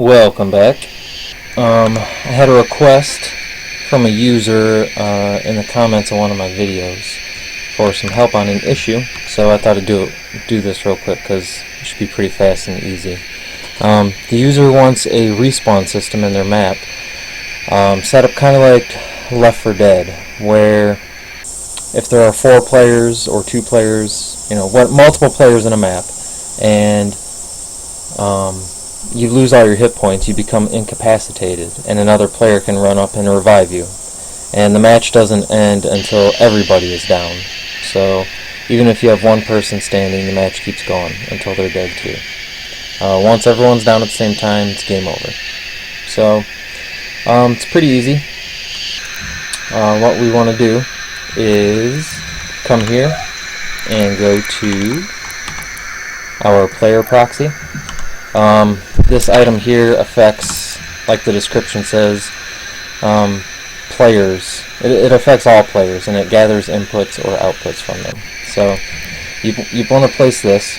Welcome back. I had a request from a user in the comments of one of my videos for some help on an issue, so I thought I'd do this real quick because it should be pretty fast and easy. The user wants a respawn system in their map, set up kind of like L4 Dead, where if there are 4 players or 2 players, multiple players in a map, and you lose all your hit points, you become incapacitated, and another player can run up and revive you. And the match doesn't end until everybody is down. So even if you have one person standing, the match keeps going until they're dead too. Once everyone's down at the same time, it's game over. So it's pretty easy. What we want to do is come here and go to our player proxy. This item here affects, like the description says, players. It affects all players, and it gathers inputs or outputs from them. So you want to place this.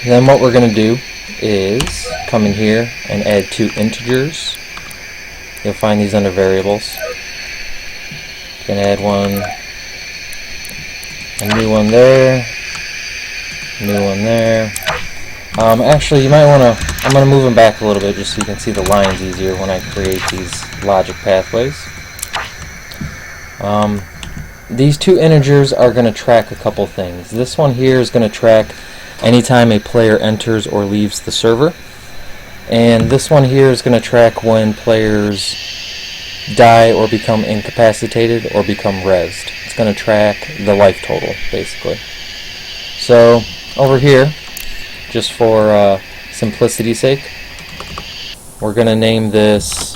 Then what we're going to do is come in here and add 2 integers. You'll find these under variables. You can add a new one there, new one there. Actually, you might want to, I'm going to move them back a little bit just so you can see the lines easier when I create these logic pathways. These 2 integers are going to track a couple things. This one here is going to track anytime a player enters or leaves the server. And this one here is going to track when players die or become incapacitated or become rezzed. It's going to track the life total, basically. So, over here, just for simplicity's sake, we're going to name this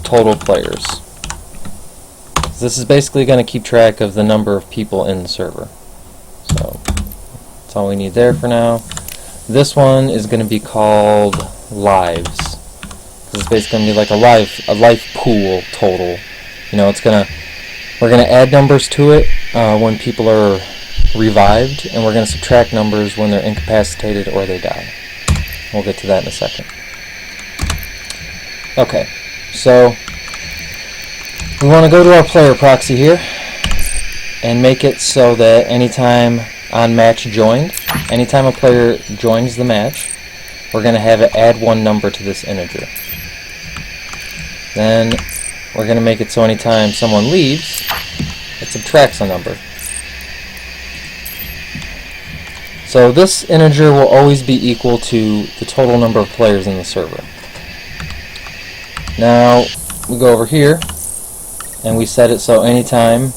total players. This is basically going to keep track of the number of people in the server. So that's all we need there for now. This one is going to be called lives. This is basically going to be like a life pool total. We're going to add numbers to it when people are revived, and we're going to subtract numbers when they're incapacitated or they die. We'll get to that in a second. Okay, so we want to go to our player proxy here and make it so that anytime on match joined, anytime a player joins the match, we're going to have it add 1 number to this integer. Then we're going to make it so anytime someone leaves, it subtracts a number. So this integer will always be equal to the total number of players in the server. Now we go over here and we set it so anytime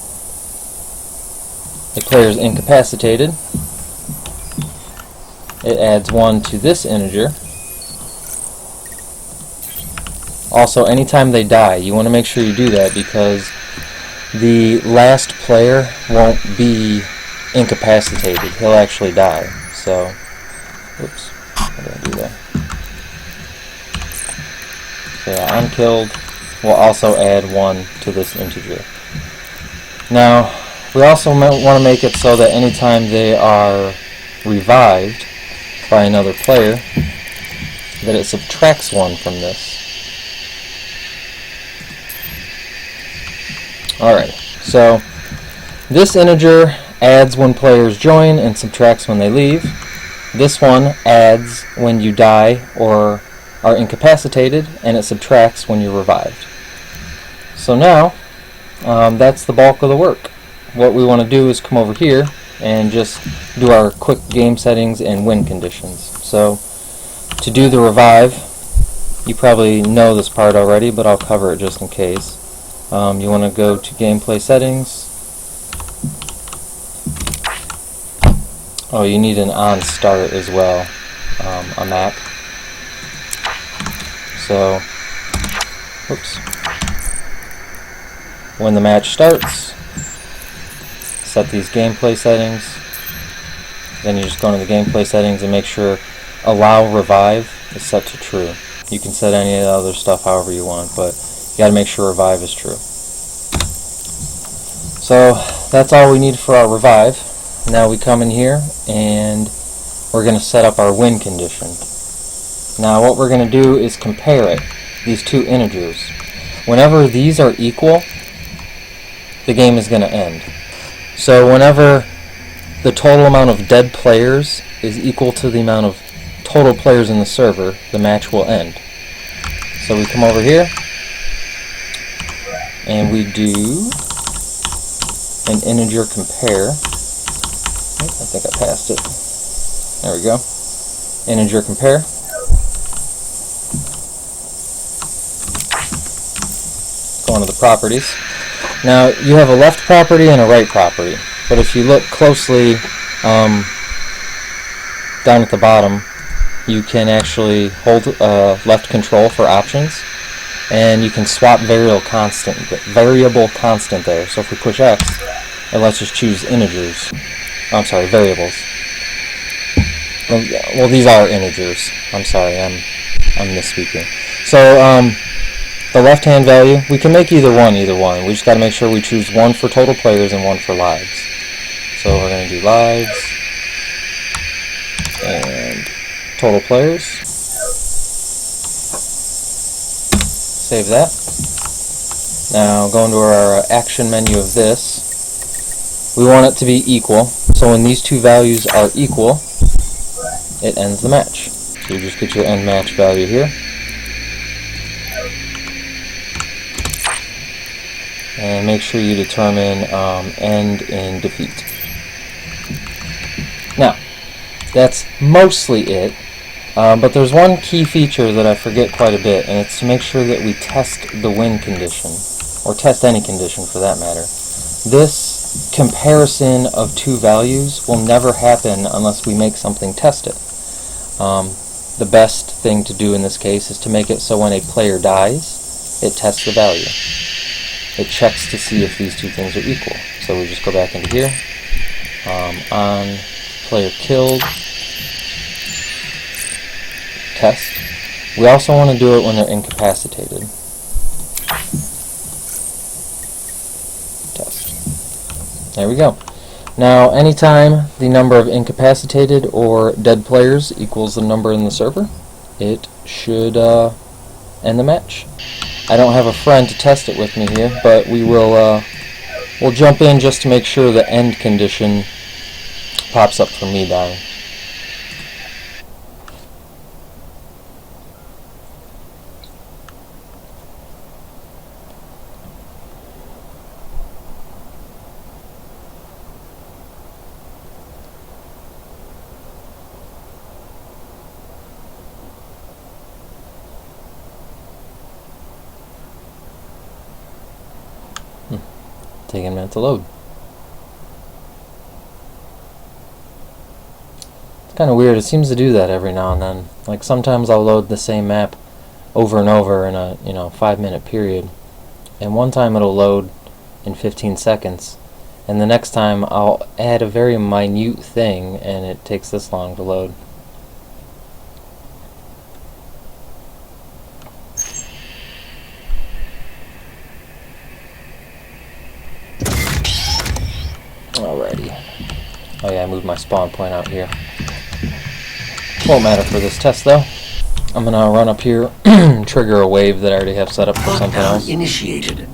a player is incapacitated, it adds 1 to this integer. Also, anytime they die, you want to make sure you do that because the last player won't be incapacitated. He'll actually die. So, oops, what did I do there? Okay, unkilled will also add 1 to this integer. Now, we also want to make it so that anytime they are revived by another player, that it subtracts 1 from this. Alright, so this integer adds when players join and subtracts when they leave. This one adds when you die or are incapacitated, and it subtracts when you're revived. So now, that's the bulk of the work. What we want to do is come over here and just do our quick game settings and win conditions. So to do the revive, you probably know this part already, but I'll cover it just in case. You want to go to gameplay settings. Oh, you need an on start as well, a map. So, oops. When the match starts, set these gameplay settings. Then you just go into the gameplay settings and make sure allow revive is set to true. You can set any of the other stuff however you want, but you got to make sure revive is true. So that's all we need for our revive. Now we come in here and we're going to set up our win condition. Now what we're going to do is compare it, these two integers. Whenever these are equal, the game is going to end. So whenever the total amount of dead players is equal to the amount of total players in the server, the match will end. So we come over here and we do an integer compare. I think I passed it. There we go. Integer compare. Go into the properties. Now you have a left property and a right property, but if you look closely down at the bottom, you can actually hold left control for options, and you can swap variable constant there. So if we push X, it lets us choose integers. I'm sorry, variables. Well, these are integers. I'm sorry, I'm misspeaking. So the left-hand value, we can make either one. We just got to make sure we choose one for total players and one for lives. So we're going to do lives and total players. Save that. Now go into our action menu of this. We want it to be equal. So when these two values are equal, it ends the match. So you just get your end match value here. And make sure you determine end in defeat. Now, that's mostly it, but there's one key feature that I forget quite a bit, and it's to make sure that we test the win condition, or test any condition for that matter. This comparison of two values will never happen unless we make something test it. The best thing to do in this case is to make it so when a player dies, it tests the value. It checks to see if these two things are equal. So we just go back into here, on player killed, test. We also want to do it when they're incapacitated. Test. There we go. Now anytime the number of incapacitated or dead players equals the number in the server, it should end the match. I don't have a friend to test it with me here, but we'll jump in just to make sure the end condition pops up for me dying. Taking a minute to load. It's kind of weird. It seems to do that every now and then. Like sometimes I'll load the same map over and over in a 5-minute period, and one time it'll load in 15 seconds, and the next time I'll add a very minute thing and it takes this long to load. Alrighty. Oh yeah, I moved my spawn point out here. Won't matter for this test though. I'm gonna run up here, trigger a wave that I already have set up for something else. Initiated.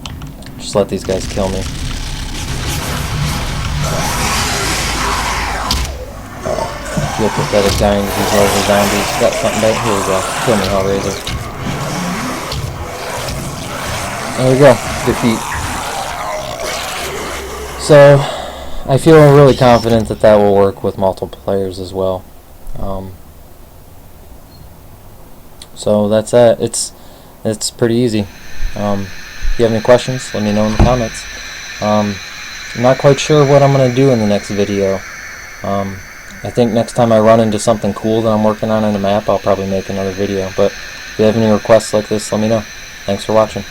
Just let these guys kill me. Feel pathetic dying to these lousy zombies. Got something back here. We go. Kill me, Hellraiser. There we go. Defeat. So I feel really confident that that will work with multiple players as well. So that's it. It's pretty easy. If you have any questions, let me know in the comments. I'm not quite sure what I'm going to do in the next video. I think next time I run into something cool that I'm working on in a map, I'll probably make another video. But if you have any requests like this, let me know. Thanks for watching.